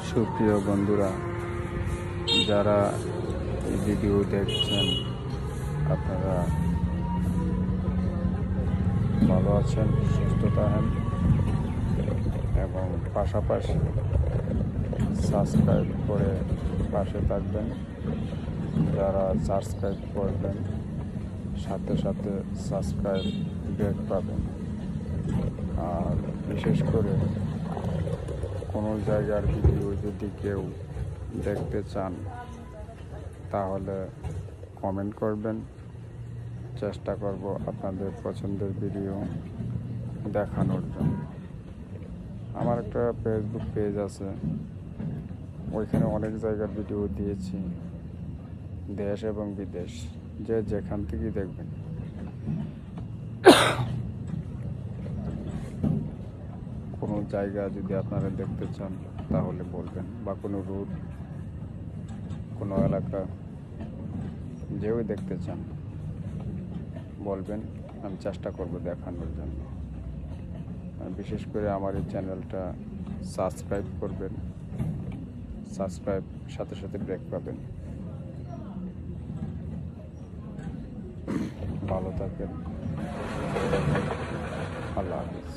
সুপ্রিয় বন্ধুরা, যারা এই ভিডিও দেখছেন আপনারা ভালো আছেন, সুস্থ থাকেন এবং পাশাপাশি সাবস্ক্রাইব করে পাশে থাকবেন। যারা সাবস্ক্রাইব করবেন সাথে সাথে সাবস্ক্রাইব ব্যাক পাবেন। আর বিশেষ করে কোনো জায়গার ভিডিও যদি কেউ দেখতে চান তাহলে কমেন্ট করবেন, চেষ্টা করব আপনাদের পছন্দের ভিডিও দেখানোর জন্য। আমার একটা ফেসবুক পেজ আছে, ওইখানে অনেক জায়গার ভিডিও দিয়েছি, দেশ এবং বিদেশ, যে যেখান থেকেই দেখবেন। কোনো জায়গা যদি আপনারা দেখতে চান তাহলে বলবেন, বা কোনো রুট, কোনো এলাকা যেও দেখতে চান বলবেন, আমি চেষ্টা করব দেখানোর জন্য। বিশেষ করে আমার এই চ্যানেলটা সাবস্ক্রাইব করবেন, সাবস্ক্রাইব সাথে সাথে ব্রেক পাবেন। ভালো থাকেন, আল্লাহ হাফেজ।